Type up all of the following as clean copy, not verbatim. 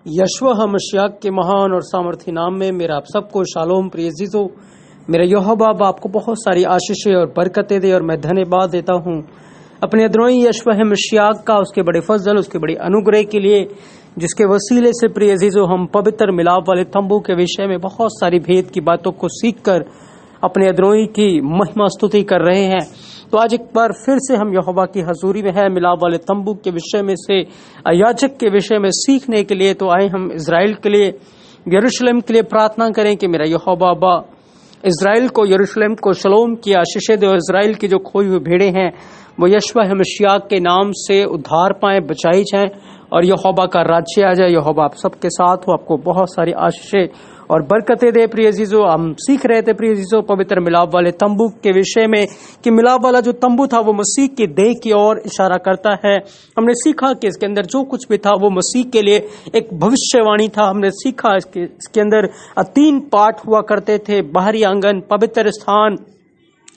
यशवह मशियाक के महान और सामर्थी नाम में मेरा आप सबको शालोम प्रिय अजीजो। मेरा यहोवा आपको बहुत सारी आशीषें और बरकतें दे और मैं धन्यवाद देता हूँ अपने अदरोई यशवह मशियाक का, उसके बड़े फजल, उसके बड़े अनुग्रह के लिए, जिसके वसीले से प्रिय अजीजो हम पवित्र मिलाप वाले तंबू के विषय में बहुत सारी भेद की बातों को सीखकर अपने अदरोई की महिमा स्तुति कर रहे हैं। तो आज एक बार फिर से हम यहोवा की हजूरी में है मिलाप वाले तंबू के विषय में से याजक के विषय में सीखने के लिए। तो आए हम इजराइल के लिए, यरूशलेम के लिए प्रार्थना करें कि मेरा यहोवा इजराइल को, यरूशलेम को शलोम की आशीषें दे और इजराइल की जो खोई हुई भेड़ें हैं वो यशवह मशियाक के नाम से उद्धार पाएं, बचाई जाएं और यहोवा का राज्य आ जाए। यहोवा आप सबके साथ हो, आपको बहुत सारी आशीषें और बरकतें दे। प्रिय अजीजो, हम सीख रहे थे प्रिय अजीजो पवित्र मिलाप वाले तंबू के विषय में कि मिलाप वाला जो तंबू था वो मसीह की देह की ओर इशारा करता है। हमने सीखा कि इसके अंदर जो कुछ भी था वो मसीह के लिए एक भविष्यवाणी था। हमने सीखा इसके अंदर 3 पार्ट हुआ करते थे, बाहरी आंगन, पवित्र स्थान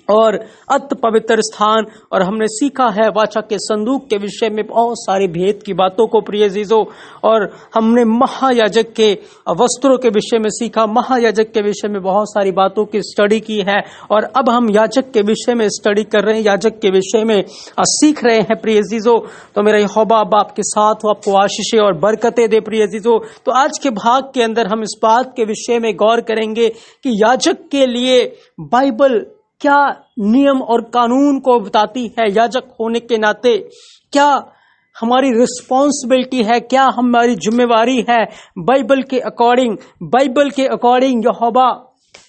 और अत पवित्र स्थान। और हमने सीखा है वाचा के संदूक के विषय में बहुत सारे भेद की बातों को प्रिय अजीजों। और हमने महायाजक के वस्त्रों के विषय में सीखा, महायाजक के विषय में बहुत सारी बातों की स्टडी की है। और अब हम याजक के विषय में स्टडी कर रहे हैं, याजक के विषय में सीख रहे हैं प्रिय अजीजों। तो मेरा यहोवा आपके साथ हो, आपको आशीषें और बरकतें दे प्रिय अजीजों। तो आज के भाग के अंदर हम इस बात के विषय में गौर करेंगे कि याजक के लिए बाइबल क्या नियम और कानून को बताती है। याजक होने के नाते क्या हमारी रिस्पॉन्सिबिलिटी है, क्या हमारी जिम्मेवारी है बाइबल के अकॉर्डिंग यहोवा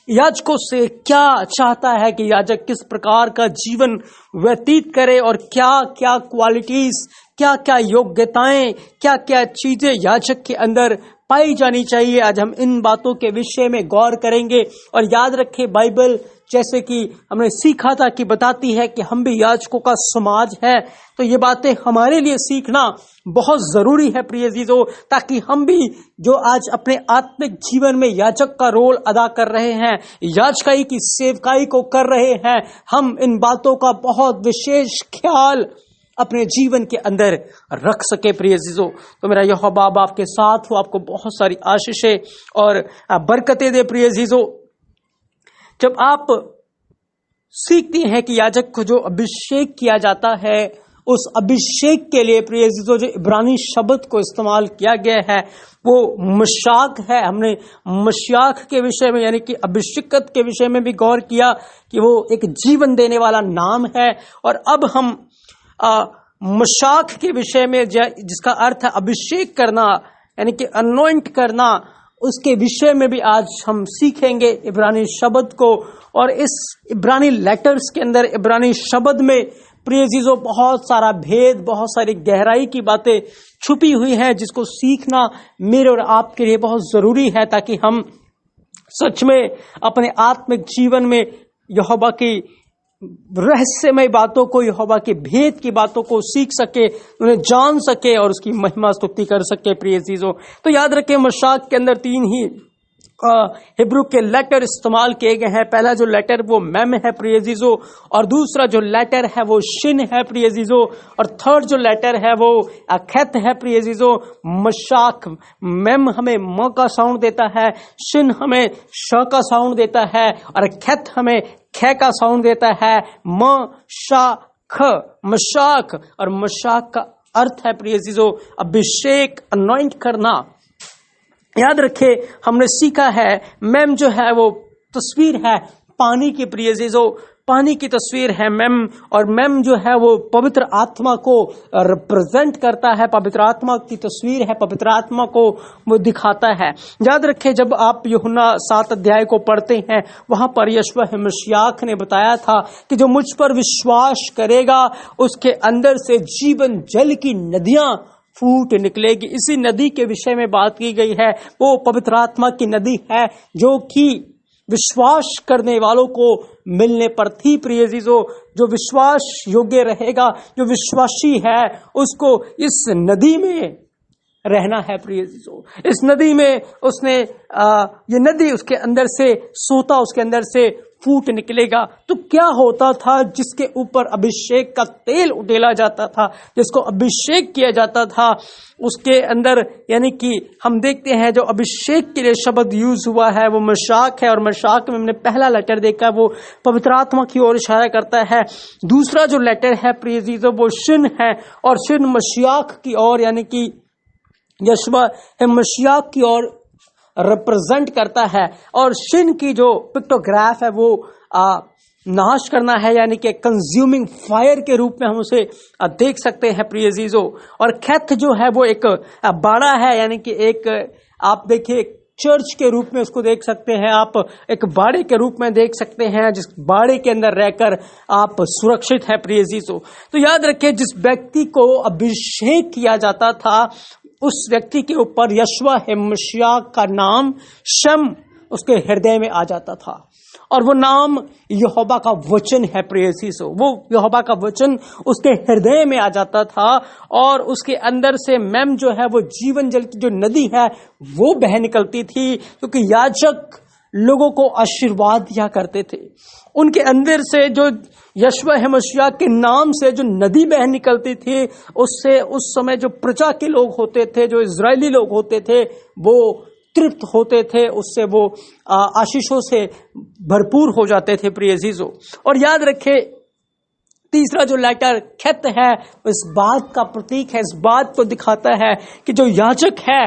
याजकों से क्या चाहता है कि याजक किस प्रकार का जीवन व्यतीत करे और क्या क्या क्वालिटीज, क्या क्या योग्यताएं, क्या क्या चीजें याजक के अंदर पाई जानी चाहिए। आज हम इन बातों के विषय में गौर करेंगे। और याद रखें, बाइबल जैसे कि हमने सीखा था कि बताती है कि हम भी याजकों का समाज है। तो ये बातें हमारे लिए सीखना बहुत जरूरी है प्रिय अजीजों, ताकि हम भी जो आज अपने आत्मिक जीवन में याजक का रोल अदा कर रहे हैं, याजकाई की सेवकाई को कर रहे हैं, हम इन बातों का बहुत विशेष ख्याल अपने जीवन के अंदर रख सके प्रिय अजीजों। तो मेरा यहोवा आपके साथ हो, आपको बहुत सारी आशीषें और बरकतें दे प्रिय अजीजों। जब आप सीखते हैं कि याजक को जो अभिषेक किया जाता है, उस अभिषेक के लिए प्रिय अजीजों जो इब्रानी शब्द को इस्तेमाल किया गया है वो मशाक है। हमने मशाक के विषय में यानी कि अभिषेकत के विषय में भी गौर किया कि वो एक जीवन देने वाला नाम है। और अब हम मशाक के विषय में जिसका अर्थ है अभिषेक करना यानी कि अनॉइंट करना, उसके विषय में भी आज हम सीखेंगे इब्रानी शब्द को। और इस इब्रानी लेटर्स के अंदर, इब्रानी शब्द में प्रिय अजीजों बहुत सारा भेद, बहुत सारी गहराई की बातें छुपी हुई हैं, जिसको सीखना मेरे और आपके लिए बहुत जरूरी है, ताकि हम सच में अपने आत्मिक जीवन में यहोवा की रहस्यमय बातों को, यहोवा के भेद की बातों को सीख सके, उन्हें जान सके और उसकी महिमा स्तुति कर सके प्रिय अजीजों। तो याद रखें, मशाक के अंदर 3 ही हिब्रू के लेटर इस्तेमाल किए गए हैं। पहला जो लेटर वो मेम है प्रिय अजीजों, और दूसरा जो लेटर है वो शिन है प्रिय अजीजों, और थर्ड जो लेटर है वो खैत है प्रिय अजीजों। मशाक, मेम हमें म का साउंड देता है, शिन हमें श का साउंड देता है, और खैत हमें ख का साउंड देता है, म शा ख, मशाक। और मशाक का अर्थ है प्रिय अजीजों अभिषेक, अनॉइंट करना। याद रखे, हमने सीखा है मैम जो है वो तस्वीर है पानी की प्रिय अजीजों, पानी की तस्वीर है मैम। और मैम जो है वो पवित्र आत्मा को रिप्रेजेंट करता है, पवित्र आत्मा की तस्वीर है, पवित्र आत्मा को वो दिखाता है। याद रखें, जब आप यूहन्ना 7 अध्याय को पढ़ते हैं, वहां पर यशवह मशियाक ने बताया था कि जो मुझ पर विश्वास करेगा उसके अंदर से जीवन जल की नदियां फूट निकलेगी। इसी नदी के विषय में बात की गई है, वो पवित्र आत्मा की नदी है जो कि विश्वास करने वालों को मिलने पर थी प्रिय अजीजों। जो विश्वास योग्य रहेगा, जो विश्वासी है, उसको इस नदी में रहना है प्रिय अजीजों। इस नदी में उसने ये नदी उसके अंदर से सोता उसके अंदर से फूट निकलेगा। तो क्या होता था? जिसके ऊपर अभिषेक का तेल उडेला जाता था, जिसको अभिषेक किया जाता था, उसके अंदर, यानी कि हम देखते हैं जो अभिषेक के लिए शब्द यूज हुआ है वो मशाक है, और मशाक में हमने पहला लेटर देखा वो पवित्र आत्मा की ओर इशारा करता है। दूसरा जो लेटर है प्रिय अजीजों वो शिन है, और शिन मशियाक की ओर, यानी कि यशवा मशियाक की ओर रिप्रेजेंट करता है। और शिन की जो पिक्टोग्राफ है वो नाश करना है, यानी कि कंज्यूमिंग फायर के रूप में हम उसे देख सकते हैं प्रिय अजीजों। और खैथ जो है वो एक बाड़ा है, यानी कि एक, आप देखिए, चर्च के रूप में उसको देख सकते हैं आप, एक बाड़े के रूप में देख सकते हैं, जिस बाड़े के अंदर रहकर आप सुरक्षित है प्रिय अजीजों। तो याद रखिए, जिस व्यक्ति को अभिषेक किया जाता था उस व्यक्ति के ऊपर यशवा मशियाह का नाम शम उसके हृदय में आ जाता था, और वो नाम यहोवा का वचन है प्रिय अजीजों। वो यहोवा का वचन उसके हृदय में आ जाता था, और उसके अंदर से मैम जो है वो जीवन जल की जो नदी है वो बह निकलती थी, क्योंकि याजक लोगों को आशीर्वाद दिया करते थे। उनके अंदर से जो यशवा मशियाह के नाम से जो नदी बह निकलती थी, उससे उस समय जो प्रजा के लोग होते थे, जो इजरायली लोग होते थे, वो तृप्त होते थे, उससे वो आशीषों से भरपूर हो जाते थे प्रिय अजीजों। और याद रखे, तीसरा जो लेटर खत है इस बात का प्रतीक है, इस बात को दिखाता है कि जो याजक है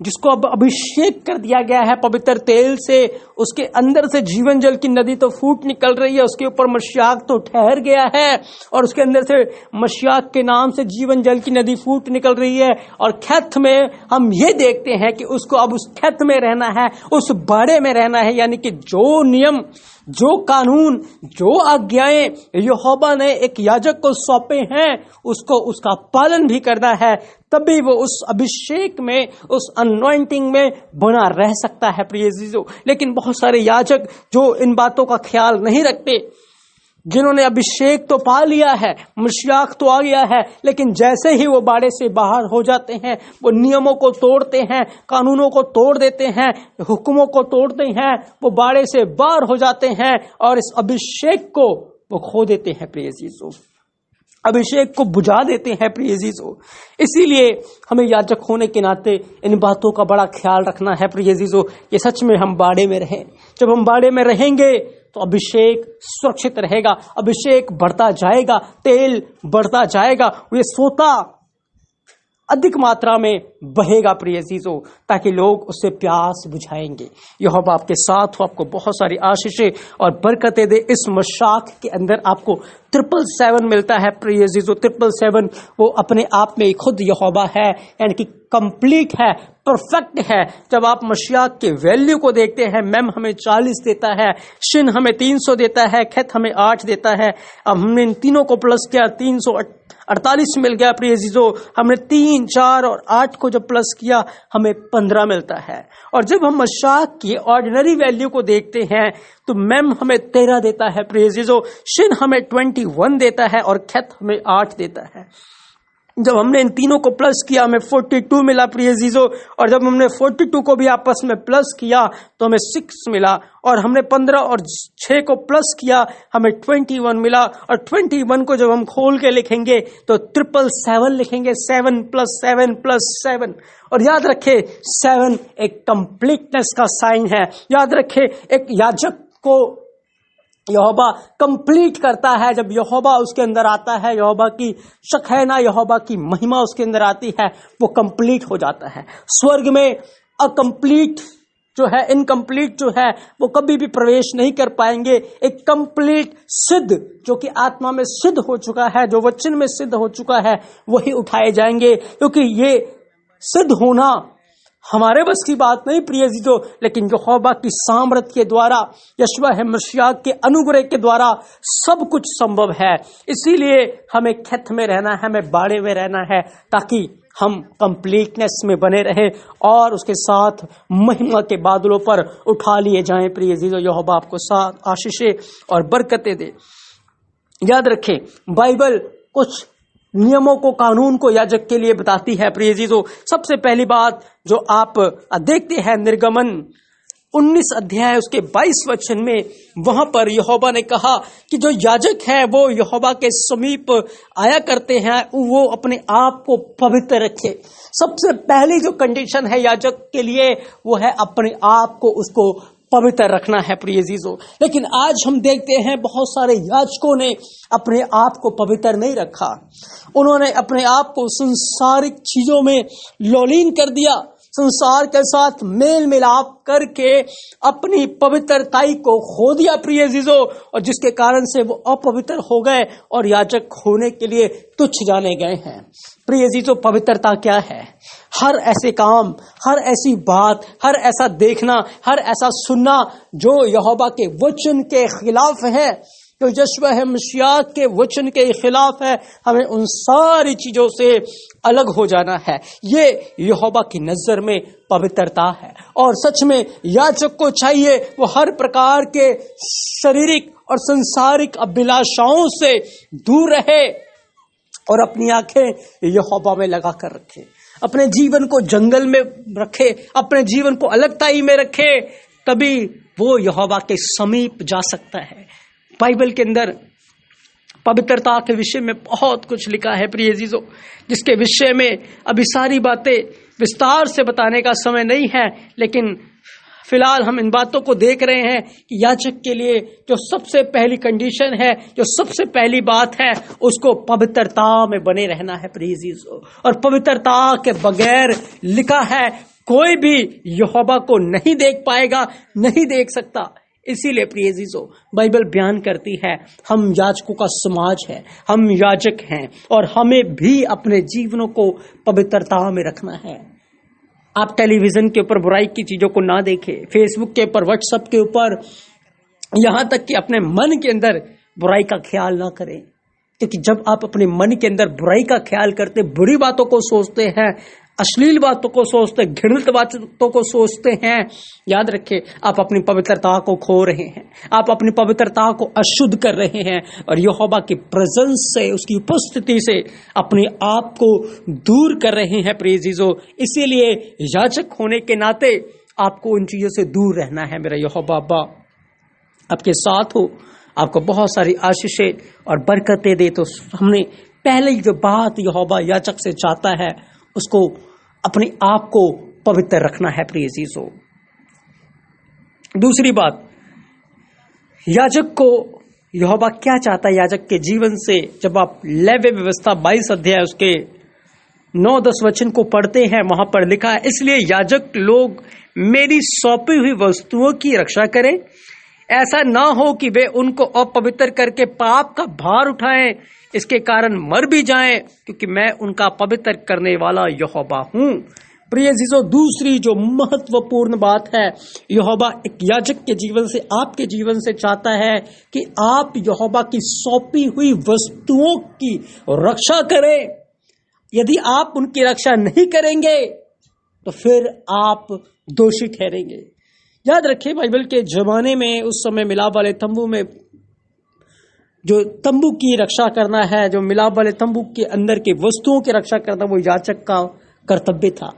जिसको अब अभिषेक कर दिया गया है पवित्र तेल से, उसके अंदर से जीवन जल की नदी तो फूट निकल रही है, उसके ऊपर मशियाक तो ठहर गया है, और उसके अंदर से मशियाक के नाम से जीवन जल की नदी फूट निकल रही है। और खैथ में हम ये देखते हैं कि उसको अब उस खैथ में रहना है, उस बाड़े में रहना है, यानी कि जो नियम, जो कानून, जो आज्ञाएं यहोवा ने एक याजक को सौंपे हैं उसको उसका पालन भी करना है, तभी वो उस अभिषेक में, उस अनॉइंटिंग में बना रह सकता है प्रिय अजीजों। लेकिन बहुत सारे याजक जो इन बातों का ख्याल नहीं रखते, जिन्होंने अभिषेक तो पा लिया है, मशियाक तो आ गया है, लेकिन जैसे ही वो बाड़े से बाहर हो जाते हैं वो नियमों को तोड़ते हैं, कानूनों को तोड़ देते हैं, हुक्मों को तोड़ते हैं, वो बाड़े से बाहर हो जाते हैं और इस अभिषेक को वो खो देते हैं प्रिय अजीजों, अभिषेक को बुझा देते हैं प्रिय अजीजों। इसीलिए हमें याजक होने के नाते इन बातों का बड़ा ख्याल रखना है प्रिय अजीजों। ये सच में हम बाड़े में रहें। जब हम बाड़े में रहेंगे तो अभिषेक सुरक्षित रहेगा, अभिषेक बढ़ता जाएगा, तेल बढ़ता जाएगा, ये सोता अधिक मात्रा में बहेगा प्रिय अजीजों, ताकि लोग उससे प्यास बुझाएंगे। यहोवा आपके साथ हो, आपको बहुत सारी आशीषें और बरकतें दे। इस मशाक के अंदर आपको 777 मिलता है प्रिय अजीजों। 777 वो अपने आप में खुद यहोवा है, यानी कि कंप्लीट है, परफेक्ट है। जब आप मशियाक के वैल्यू को देखते हैं, मैम हमें 40 देता है, शिन हमें 300 देता है, खैत हमें 8 देता है। अब हमने इन तीनों को प्लस किया, 348 मिल गया प्रिय अजीजों। हमने 3, 4 और 8 को जब प्लस किया हमें 15 मिलता है। और जब हम मशाक की ऑर्डिनरी वैल्यू को देखते हैं तो मैम हमें 13 देता है प्रिय अजीजों, शिन हमें 21 देता है और खैत हमें 8 देता है। जब हमने इन तीनों को प्लस किया हमें 42 मिला प्रिय अजीजों, और जब हमने 42 को भी आपस में प्लस किया तो हमें 6 मिला, और हमने 15 और 6 को प्लस किया हमें 21 मिला। और 21 को जब हम खोल के लिखेंगे तो 777 लिखेंगे, 7 + 7 + 7। और याद रखे 7 एक कंप्लीटनेस का साइन है। याद रखे एक याजक को यहोवा कंप्लीट करता है। जब यहोवा उसके अंदर आता है, यहोवा की शखैना, यहोवा की महिमा उसके अंदर आती है, वो कंप्लीट हो जाता है। स्वर्ग में अकंप्लीट जो है, इनकम्प्लीट जो है, वो कभी भी प्रवेश नहीं कर पाएंगे। एक कंप्लीट सिद्ध, जो कि आत्मा में सिद्ध हो चुका है, जो वचन में सिद्ध हो चुका है, वही उठाए जाएंगे। क्योंकि ये सिद्ध होना हमारे बस की बात नहीं प्रिय अजीजों, लेकिन यहोवा की सामर्थ के द्वारा, यशवा मसीह के अनुग्रह के द्वारा सब कुछ संभव है। इसीलिए हमें खेत में रहना है, हमें बाड़े में रहना है, ताकि हम कंप्लीटनेस में बने रहे और उसके साथ महिमा के बादलों पर उठा लिए जाएं। प्रिय अजीजों, यहोवा आपको साथ आशीषें और बरकतें दे। याद रखें, बाइबल कुछ नियमों को, कानून को याजक के लिए बताती है। प्रिय अजीजों, सबसे पहली बात जो आप देखते हैं निर्गमन 19 अध्याय उसके 22 वचन में, वहां पर यहोवा ने कहा कि जो याजक है वो यहोवा के समीप आया करते हैं, वो अपने आप को पवित्र रखे। सबसे पहली जो कंडीशन है याजक के लिए वो है अपने आप को उसको पवित्र रखना है। प्रिय अजीजों, लेकिन आज हम देखते हैं बहुत सारे याजकों ने अपने आप को पवित्र नहीं रखा। उन्होंने अपने आप को संसारिक चीजों में लोलीन कर दिया, संसार के साथ मेल मिलाप करके अपनी पवित्रताई को खो दिया। प्रिय अजीजों, और जिसके कारण से वो अपवित्र हो गए और याजक होने के लिए तुच्छ जाने गए हैं। प्रिय अजीजों, पवित्रता क्या है? हर ऐसे काम, हर ऐसी बात, हर ऐसा देखना, हर ऐसा सुनना जो यहोवा के वचन के खिलाफ है, जो यहोवा मसीह के वचन के खिलाफ है, हमें उन सारी चीजों से अलग हो जाना है। ये यहोवा की नजर में पवित्रता है। और सच में याजक को चाहिए वो हर प्रकार के शारीरिक और संसारिक अभिलाषाओं से दूर रहे और अपनी आंखें यहोवा में लगा कर रखे, अपने जीवन को जंगल में रखे, अपने जीवन को अलगताई में रखे, तभी वो यहोवा के समीप जा सकता है। बाइबल के अंदर पवित्रता के विषय में बहुत कुछ लिखा है प्रिय अजीजों, जिसके विषय में अभी सारी बातें विस्तार से बताने का समय नहीं है, लेकिन फिलहाल हम इन बातों को देख रहे हैं कि याजक के लिए जो सबसे पहली कंडीशन है, जो सबसे पहली बात है, उसको पवित्रता में बने रहना है प्रिय अजीजों। और पवित्रता के बगैर लिखा है कोई भी यहोवा को नहीं देख पाएगा, नहीं देख सकता। इसीलिए प्रिय अजीजों, बाइबल बयान करती है हम याजकों का समाज है, हम याजक हैं और हमें भी अपने जीवनों को पवित्रता में रखना है। आप टेलीविजन के ऊपर बुराई की चीजों को ना देखें, फेसबुक के ऊपर, व्हाट्सएप के ऊपर, यहां तक कि अपने मन के अंदर बुराई का ख्याल ना करें, क्योंकि जब आप अपने मन के अंदर बुराई का ख्याल करते, बुरी बातों को सोचते हैं, अश्लील बातों को सोचते, घृणित बातों को सोचते हैं, याद रखें आप अपनी पवित्रता को खो रहे हैं, आप अपनी पवित्रता को अशुद्ध कर रहे हैं और यहोवा की प्रेजेंस से, उसकी उपस्थिति से अपने आप को दूर कर रहे हैं प्रिय अजीजों। इसीलिए याजक होने के नाते आपको उन चीजों से दूर रहना है। मेरा यहोवा अब्बा आपके साथ हो, आपको बहुत सारी आशीषें और बरकतें दे। तो हमने पहले जो बात यहोवा याजक से चाहता है उसको अपने आप को पवित्र रखना है प्रिय अजीजों। दूसरी बात, याजक को यहोवा क्या चाहता है याजक के जीवन से? जब आप लेवी व्यवस्था 22 अध्याय उसके 9-10 वचन को पढ़ते हैं, वहां पर लिखा है, इसलिए याजक लोग मेरी सौंपी हुई वस्तुओं की रक्षा करें, ऐसा ना हो कि वे उनको अपवित्र करके पाप का भार उठाएं, इसके कारण मर भी जाएं, क्योंकि मैं उनका पवित्र करने वाला यहोवा हूं। प्रिय अजीजों, दूसरी जो महत्वपूर्ण बात है, यहोवा एक याजक के जीवन से, आपके जीवन से चाहता है कि आप यहोवा की सौंपी हुई वस्तुओं की रक्षा करें। यदि आप उनकी रक्षा नहीं करेंगे तो फिर आप दोषी ठहरेंगे। याद रखिए, बाइबल के जमाने में, उस समय मिलाप वाले तंबू में जो तंबू की रक्षा करना है, जो मिलाप वाले तंबू के अंदर की वस्तुओं की रक्षा करना, वो याजक का कर्तव्य था।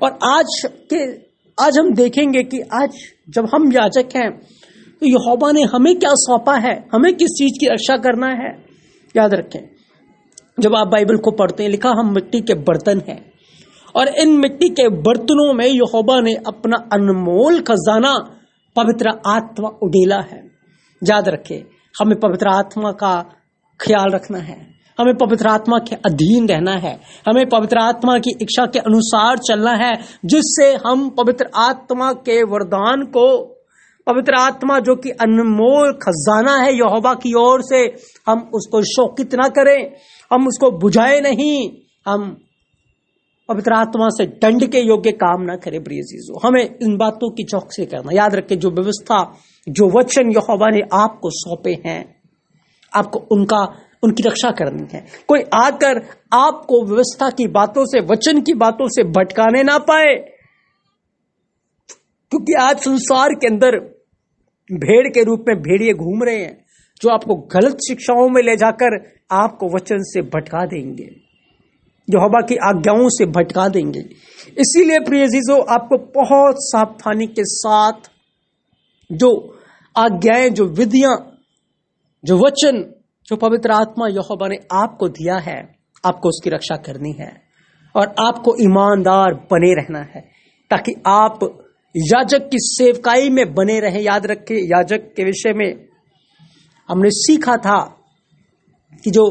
और आज हम देखेंगे कि आज जब हम याजक हैं तो यहोवा ने हमें क्या सौंपा है, हमें किस चीज की रक्षा करना है। याद रखें, जब आप बाइबल को पढ़ते हैं, लिखा हम मिट्टी के बर्तन हैं और इन मिट्टी के बर्तनों में यहोवा ने अपना अनमोल खजाना पवित्र आत्मा उड़ेला है। याद रखें, हमें पवित्र आत्मा का ख्याल रखना है, हमें पवित्र आत्मा के अधीन रहना है, हमें पवित्र आत्मा की इच्छा के अनुसार चलना है, जिससे हम पवित्र आत्मा के वरदान को, पवित्र आत्मा जो कि अनमोल खजाना है यहोवा की ओर से, हम उसको शोकित ना करें, हम उसको बुझाए नहीं, हम पवित्र आत्मा से दंड के योग्य काम ना करें। प्रिय अजीजों, हमें इन बातों की चौकसी करना। याद रखें, जो व्यवस्था, जो वचन यहोवा ने आपको सौंपे हैं, आपको उनकी रक्षा करनी है। कोई आकर आपको व्यवस्था की बातों से, वचन की बातों से भटकाने ना पाए, क्योंकि आज संसार के अंदर भेड़ के रूप में भेड़िए घूम रहे हैं, जो आपको गलत शिक्षाओं में ले जाकर आपको वचन से भटका देंगे, यहोवा की आज्ञाओं से भटका देंगे। इसीलिए प्रिय अजीजों, आपको बहुत सावधानी के साथ जो आज्ञाएं, जो विधियां, जो वचन, जो पवित्र आत्मा यहोवा ने आपको दिया है, आपको उसकी रक्षा करनी है और आपको ईमानदार बने रहना है, ताकि आप याजक की सेवकाई में बने रहें। याद रखें, याजक के विषय में हमने सीखा था कि जो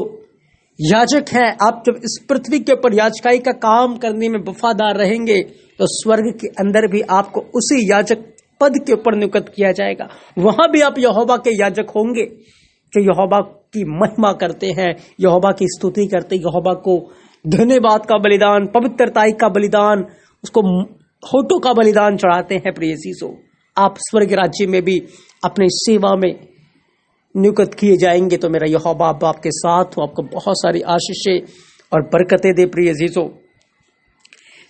याजक है, आप जब इस पृथ्वी के ऊपर याजकाई का काम करने में वफादार रहेंगे तो स्वर्ग के अंदर भी आपको उसी याजक पद के ऊपर नियुक्त किया जाएगा। वहां भी आप यहोवा के याजक होंगे, जो यहोवा की महिमा करते हैं, यहोवा की स्तुति करते, यहोवा को धन्यवाद का बलिदान, पवित्रताई का बलिदान, उसको होठों का बलिदान चढ़ाते हैं। प्रिय अजीजों, आप स्वर्ग राज्य में भी अपनी सेवा में नियुक्त किए जाएंगे। तो मेरा यहोवा आपके साथ हो, आपको बहुत सारी आशीषें और बरकतें दे। प्रिय अजीजों,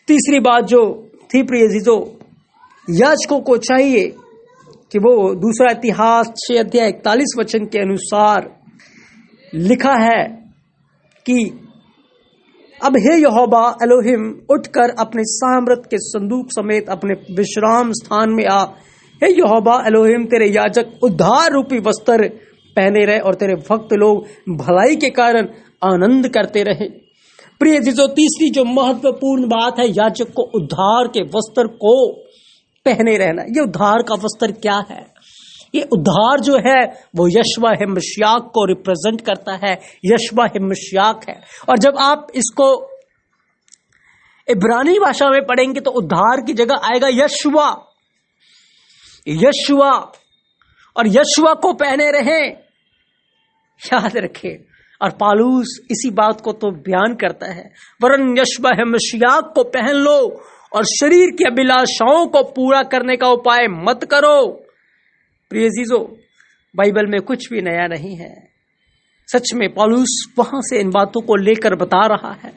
तीसरी बात जो थी प्रिय अजीजों, याजकों को चाहिए कि वो दूसरा इतिहास 6 अध्याय 41 के अनुसार लिखा है कि अब हे यहोवा एलोहिम, उठकर अपने सामर्थ के संदूक समेत अपने विश्राम स्थान में आ। हे यहोवा एलोहिम, तेरे याजक उद्धार रूपी वस्त्र पहने रहे और तेरे भक्त लोग भलाई के कारण आनंद करते रहे। प्रिय जीजो, तीसरी जो महत्वपूर्ण बात है, याजक को उद्धार के वस्त्र को पहने रहना। ये उद्धार का वस्त्र क्या है? ये उद्धार जो है वो यशवा है मशियाक को रिप्रेजेंट करता है, यशवा है मशियाक है। और जब आप इसको इब्रानी भाषा में पढ़ेंगे तो उद्धार की जगह आएगा यशवा, यशवा, और यशवा को पहने रहें, याद रखें। और पालूस इसी बात को तो बयान करता है, वरन यशवा है मशियाक को पहन लो और शरीर की अभिलाषाओं को पूरा करने का उपाय मत करो। प्रिय अजीजो, बाइबल में कुछ भी नया नहीं है। सच में पौलुस वहां से इन बातों को लेकर बता रहा है।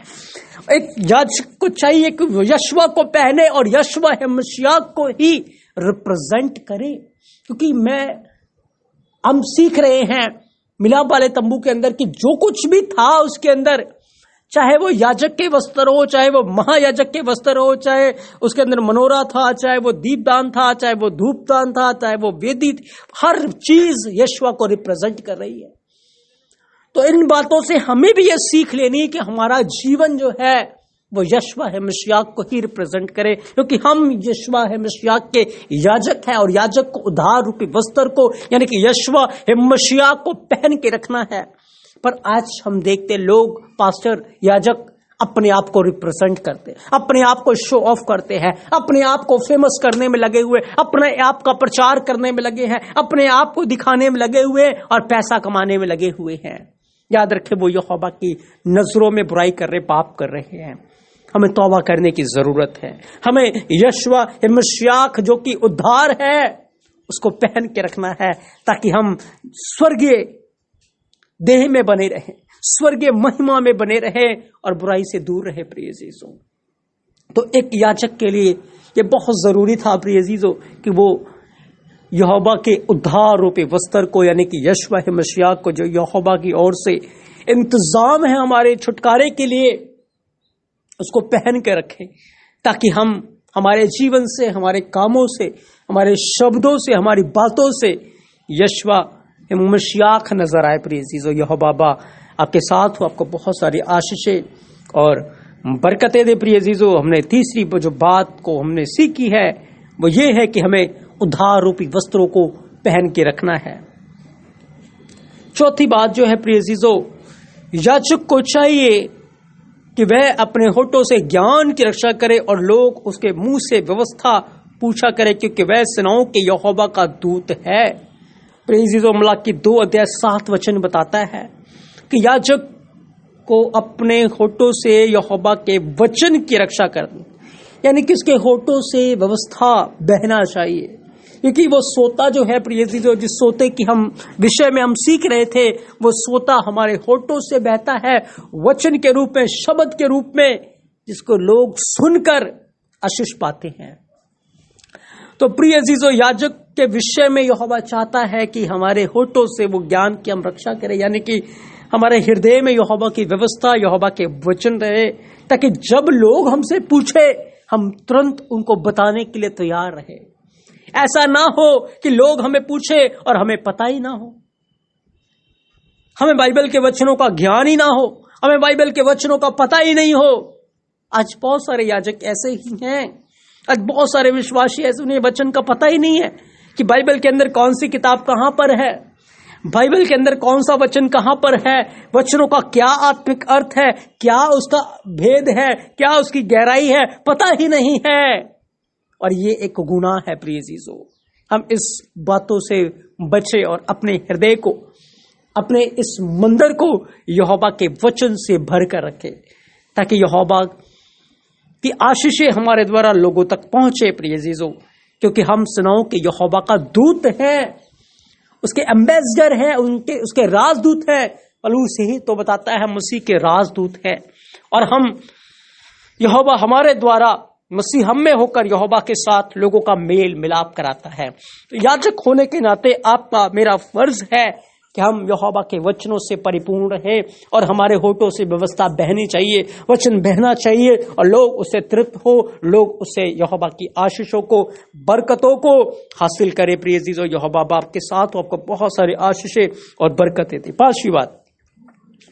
एक याजक को चाहिए कि वो यशवा को पहने और यशवा है मशियाक को ही रिप्रेजेंट करे, क्योंकि हम सीख रहे हैं मिलाप वाले तंबू के अंदर कि जो कुछ भी था उसके अंदर, चाहे वो याजक के वस्त्र हो, चाहे वो महायाजक के वस्त्र हो, चाहे उसके अंदर मनोरा था, चाहे वो दीपदान था, चाहे वो धूपदान था, चाहे वो वेदी, हर चीज यशवा को रिप्रेजेंट कर रही है। तो इन बातों से हमें भी ये सीख लेनी है कि हमारा जीवन जो है वो यशवा है मशियाक को ही रिप्रेजेंट करे, क्योंकि हम यशवा है मशियाक के याजक हैं और याजक को उद्धार रूपी वस्त्र को यानी कि यशवा है मशियाक को पहन के रखना है। पर आज हम देखते लोग, पास्टर, याजक अपने आप को रिप्रेजेंट करते, अपने आप को शो ऑफ करते हैं, अपने आप को फेमस करने में लगे हुए, अपने आप का प्रचार करने में लगे हैं, अपने आप को दिखाने में लगे हुए और पैसा कमाने में लगे हुए हैं। याद रखें, वो यहोवा की नजरों में बुराई कर रहे, पाप कर रहे हैं। हमें तौबा करने की जरूरत है। हमें यशवा मशियाक जो कि उद्धार है उसको पहन के रखना है, ताकि हम स्वर्गीय देह में बने रहें, स्वर्गीय महिमा में बने रहें और बुराई से दूर रहे। प्रिय अजीजों, तो एक याजक के लिए ये बहुत जरूरी था प्रिय अजीजों कि वो यहोवा के उद्धार रूपी वस्त्र को यानी कि यशवा है मशियाक को, जो यहोवा की ओर से इंतजाम है हमारे छुटकारे के लिए, उसको पहन के रखें, ताकि हम हमारे जीवन से, हमारे कामों से, हमारे शब्दों से, हमारी बातों से यशवा मशियाक नजर आए। प्रिय अजीजों, यहोवा बाबा आपके साथ हो, आपको बहुत सारी आशीषें और बरकतें दे। प्रिय अजीजों, हमने तीसरी जो बात को हमने सीखी है वो ये है कि हमें उद्धार रूपी वस्त्रों को पहन के रखना है। चौथी बात जो है प्रिय अजीजों, याजक को चाहिए कि वह अपने होठों से ज्ञान की रक्षा करे और लोग उसके मुंह से व्यवस्था पूछा करे, क्योंकि वह सेनाओं के यहोवा का दूत है। प्रिय अजीजों, मलाकी 2 अध्याय 7 बताता है कि याजक को अपने होठों से यहोवा के वचन की रक्षा करनी, यानी कि उसके होठों से व्यवस्था बहना चाहिए, क्योंकि वो सोता जो है प्रिय अजीजों, जिस सोते की हम विषय में हम सीख रहे थे, वो सोता हमारे होठों से बहता है, वचन के रूप में, शब्द के रूप में, जिसको लोग सुनकर आशीष पाते हैं। तो प्रिय अजीजों, याजक के विषय में यहोवा चाहता है कि हमारे होठों से वो ज्ञान की हम रक्षा करें, यानी कि हमारे हृदय में यहोवा की व्यवस्था, यहोवा के वचन रहे, ताकि जब लोग हमसे पूछे हम तुरंत उनको बताने के लिए तैयार रहे। ऐसा ना हो कि लोग हमें पूछे और हमें पता ही ना हो, हमें बाइबल के वचनों का ज्ञान ही ना हो, हमें बाइबल के वचनों का पता ही नहीं हो। आज बहुत सारे याजक ऐसे ही हैं, आज बहुत सारे विश्वासी ऐसे, उन्हें वचन का पता ही नहीं है कि बाइबल के अंदर कौन सी किताब कहां पर है, बाइबल के अंदर कौन सा वचन कहां पर है, वचनों का क्या आत्मिक अर्थ है, क्या उसका भेद है, क्या उसकी गहराई है, पता ही नहीं है। और ये एक गुनाह है प्रिय अजीजों। हम इस बातों से बचे और अपने हृदय को, अपने इस मंदिर को यहोवा के वचन से भर कर रखे, ताकि यहोवा की आशीषें हमारे द्वारा लोगों तक पहुंचे प्रिय अजीजों, क्योंकि हम सेनाओं के यहोवा का दूत हैं, उसके एम्बेसडर है, उसके राजदूत है। पौलुस ही तो बताता है मसीह के राजदूत है, और हम यहोवा हमारे द्वारा, मसीह हम में होकर यहोवा के साथ लोगों का मेल मिलाप कराता है। तो याजक होने के नाते आपका मेरा फर्ज है कि हम यहोवा के वचनों से परिपूर्ण रहे, और हमारे होठों से व्यवस्था बहनी चाहिए, वचन बहना चाहिए, और लोग उससे तृप्त हो, लोग उससे यहोवा की आशीषों को, बरकतों को हासिल करें। प्रिय अजीजों, यहोवा बाप के साथ आपको बहुत सारी आशीषें और बरकतें दी। पांचवी बात,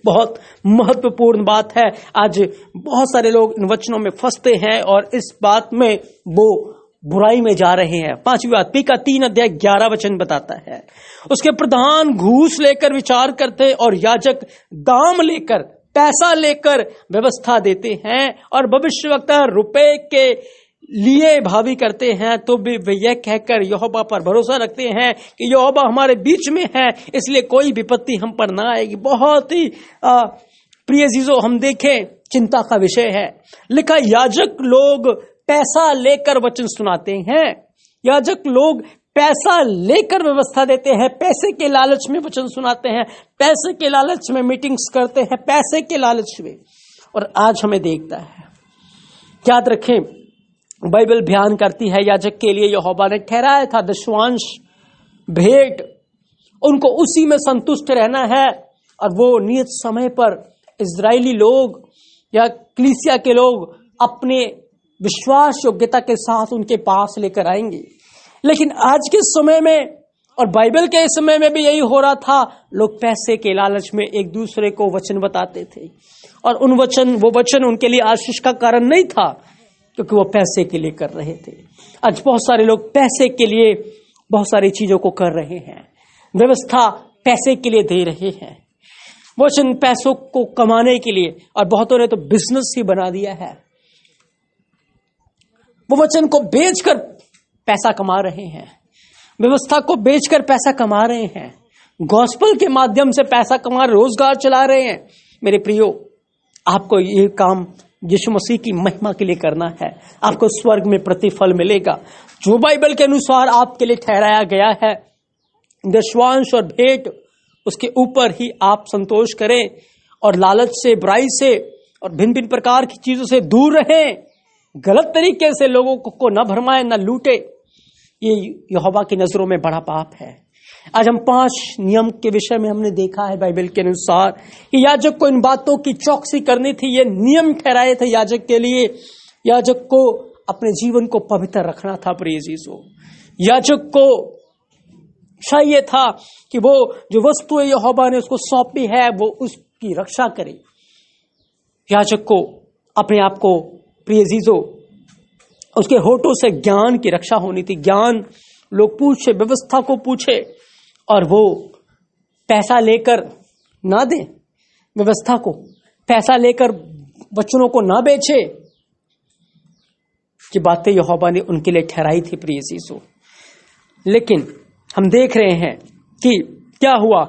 बहुत महत्वपूर्ण बात है। आज बहुत सारे लोग इन वचनों में फंसते हैं और इस बात में वो बुराई में जा रहे हैं। पांचवी बात, पी का 3:11 बताता है, उसके प्रधान घूस लेकर विचार करते और याजक दाम लेकर, पैसा लेकर व्यवस्था देते हैं, और भविष्यवक्ता रुपए के लिए भावी करते हैं, तो भी वे यह कहकर यहोवा पर भरोसा रखते हैं कि यहोवा हमारे बीच में है, इसलिए कोई विपत्ति हम पर ना आएगी। बहुत ही प्रिय अजीजों, हम देखें चिंता का विषय है। लिखा, याजक लोग पैसा लेकर वचन सुनाते हैं, याजक लोग पैसा लेकर व्यवस्था देते हैं, पैसे के लालच में वचन सुनाते हैं, पैसे के लालच में मीटिंग्स करते हैं, पैसे के लालच में। और आज हमें देखता है, याद रखें, बाइबल बयान करती है याजक के लिए यहोवा ने ठहराया था दशवांश, भेंट, उनको उसी में संतुष्ट रहना है, और वो नियत समय पर इजरायली लोग या कलीसिया के लोग अपने विश्वास योग्यता के साथ उनके पास लेकर आएंगे। लेकिन आज के समय में और बाइबल के समय में भी यही हो रहा था, लोग पैसे के लालच में एक दूसरे को वचन बताते थे, और वो वचन उनके लिए आशीष का कारण नहीं था, क्योंकि वो पैसे के लिए कर रहे थे। आज बहुत सारे लोग पैसे के लिए बहुत सारी चीजों को कर रहे हैं, व्यवस्था पैसे के लिए दे रहे हैं, वचन पैसों को कमाने के लिए, और बहुतों ने तो बिजनेस ही बना दिया है। वो वचन को बेचकर पैसा कमा रहे हैं, व्यवस्था को बेचकर पैसा कमा रहे हैं, गॉस्पेल के माध्यम से पैसा कमा, रोजगार चला रहे हैं। मेरे प्रियो, आपको ये काम यीशु मसीह की महिमा के लिए करना है, आपको स्वर्ग में प्रतिफल मिलेगा। जो बाइबल के अनुसार आपके लिए ठहराया गया है, दशवांश और भेंट, उसके ऊपर ही आप संतोष करें, और लालच से, बुराई से और भिन्न भिन्न प्रकार की चीजों से दूर रहें। गलत तरीके से लोगों को न भरमाए, न लूटे। ये यहोवा की नजरों में बड़ा पाप है। आज हम 5 नियम के विषय में हमने देखा है बाइबल के अनुसार कि याजक को इन बातों की चौकसी करनी थी। ये नियम ठहराए थे याजक के लिए। याजक को अपने जीवन को पवित्र रखना था। प्रिय अजीजों, याजक को चाहिए था कि वो जो वस्तु यहोवा ने उसको सौंपी है वो उसकी रक्षा करे। याजक को अपने आप को, प्रिय अजीजों, उसके होठों से ज्ञान की रक्षा होनी थी। ज्ञान लोग पूछे, व्यवस्था को पूछे, और वो पैसा लेकर ना दे, व्यवस्था को पैसा लेकर वचनों को ना बेचे। ये बातें यहोवा ने उनके लिए ठहराई थी प्रिय अजीजों। लेकिन हम देख रहे हैं कि क्या हुआ,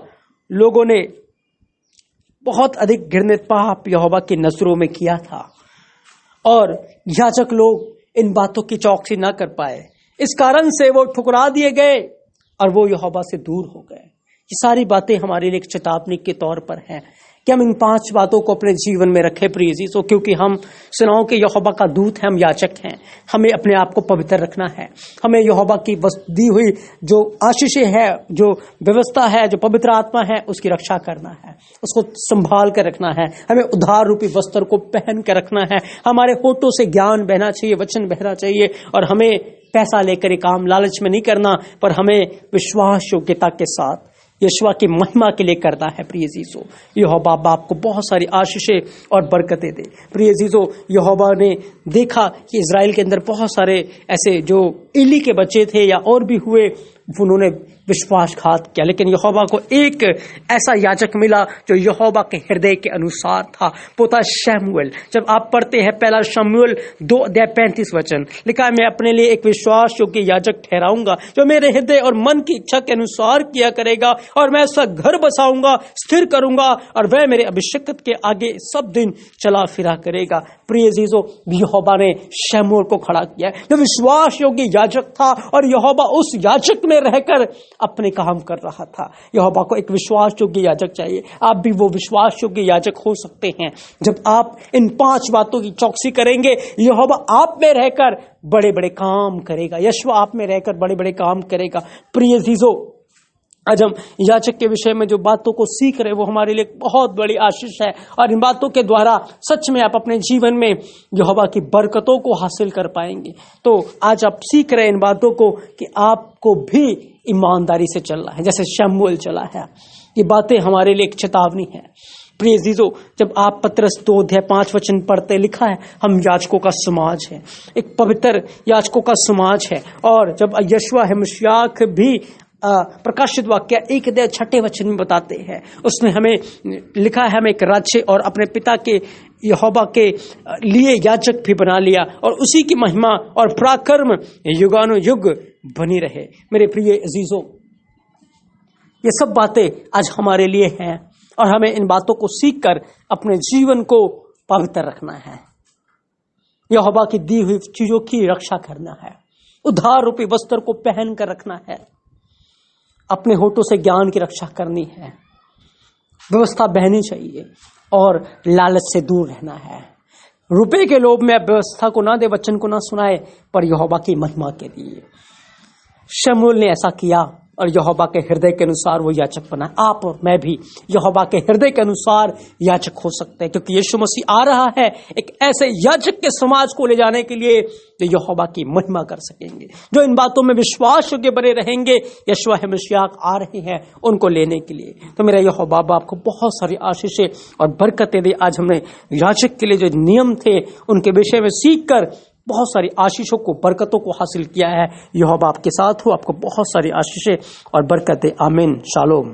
लोगों ने बहुत अधिक घृणित पाप यहोवा की नजरों में किया था, और याजक लोग इन बातों की चौकसी ना कर पाए। इस कारण से वो ठुकरा दिए गए और वो यहोवा से दूर हो गए। ये सारी बातें हमारे लिए एक चेतावनी के तौर पर हैं कि हम इन 5 बातों को अपने जीवन में रखें प्रिय अजीजों, क्योंकि हम सेनाओं के यहोवा का दूत हैं, हम याजक हैं। हमें अपने आप को पवित्र रखना है। हमें यहोवा की दी हुई जो आशीषें है, जो व्यवस्था है, जो पवित्र आत्मा है, उसकी रक्षा करना है, उसको संभाल कर रखना है। हमें उद्धार रूपी वस्त्र को पहन कर रखना है। हमारे होठों से ज्ञान बहना चाहिए, वचन बहना चाहिए। और हमें पैसा लेकर ये काम लालच में नहीं करना, पर हमें विश्वास योग्यता के साथ यहोवा की महिमा के लिए करना है। प्रिय अजीजों, यहोवा बाप को बहुत सारी आशीषें और बरकतें दे। प्रिय अजीजों, यहोवा ने देखा कि इजराइल के अंदर बहुत सारे ऐसे जो इली के बच्चे थे या और भी हुए, उन्होंने विश्वासघात किया, लेकिन यहोवा को एक ऐसा याजक मिला जो यहोवा के हृदय के अनुसार था। पोता शमूएल, जब आप पढ़ते हैं पहला शमूएल 2:35 लिखा है, मैं अपने लिए एक विश्वास योग्य याजक ठहराऊंगा जो मेरे हृदय और मन की इच्छा के अनुसार किया करेगा, और मैं उसका घर बसाऊंगा, स्थिर करूंगा, और वह मेरे अभिषेक के आगे सब दिन चला फिरा करेगा। प्रिय अजीजों, यहोवा ने शमूएल को खड़ा किया जो विश्वास योग्य याजक था, और यहोवा उस याजक में रहकर अपने काम कर रहा था। यहोवा को एक विश्वास योग्य याजक चाहिए। आप भी वो विश्वास योग्य याजक हो सकते हैं जब आप इन 5 बातों की चौकसी करेंगे। यहोवा आप में रहकर बड़े बड़े काम करेगा। यहोवा आप में रहकर बड़े बड़े काम करेगा। प्रिय अजीजों, आज हम याजक के विषय में जो बातों को सीख रहे हैं वो हमारे लिए बहुत बड़ी आशीष है, और इन बातों के द्वारा सच में आप अपने जीवन में यहोवा की बरकतों को हासिल कर पाएंगे। तो आज आप सीख रहे हैं इन बातों को कि आपको भी ईमानदारी से चलना है जैसे शमूएल चला है। ये बातें हमारे लिए एक चेतावनी है। प्रिय अजीजों, जब आप पतरस 2:5 पढ़ते, लिखा है हम याजकों का समाज है, एक पवित्र याजकों का समाज है। और जब यशवा मसीह भी प्रकाशित वाक्य 1:6 में बताते हैं, उसने हमें लिखा है, हमें एक राज्य और अपने पिता के यहोवा के लिए याजक भी बना लिया, और उसी की महिमा और पराक्रम युगानुयुग बनी रहे। मेरे प्रिय अजीजों, ये सब बातें आज हमारे लिए हैं, और हमें इन बातों को सीखकर अपने जीवन को पवित्र रखना है, यहोवा की दी हुई चीजों की रक्षा करना है, उद्धार रूपी वस्त्र को पहन कर रखना है, अपने होठों से ज्ञान की रक्षा करनी है, व्यवस्था बहनी चाहिए, और लालच से दूर रहना है। रुपए के लोभ में व्यवस्था को ना दे, वचन को ना सुनाए, पर यहोवा की महिमा के लिए। शमूएल ने ऐसा किया, और यहोवा के हृदय के अनुसार वो याजक बना। आप और मैं भी यहोवा के हृदय के अनुसार याजक हो सकते हैं, क्योंकि यीशु मसीह आ रहा है एक ऐसे याजक के समाज को ले जाने के लिए जो यहोवा की महिमा कर सकेंगे, जो इन बातों में विश्वास योग्य बने रहेंगे। यीशु मसीह आ रहे हैं उनको लेने के लिए। तो मेरा यहोवा बाप को बहुत सारी आशीषें और बरकतें दे। आज हमने याजक के लिए जो नियम थे उनके विषय में सीख कर बहुत सारी आशीषों को, बरकतों को हासिल किया है। यहोवा आपके साथ हो, आपको बहुत सारी आशीषें और बरकतें। आमीन। शालोम।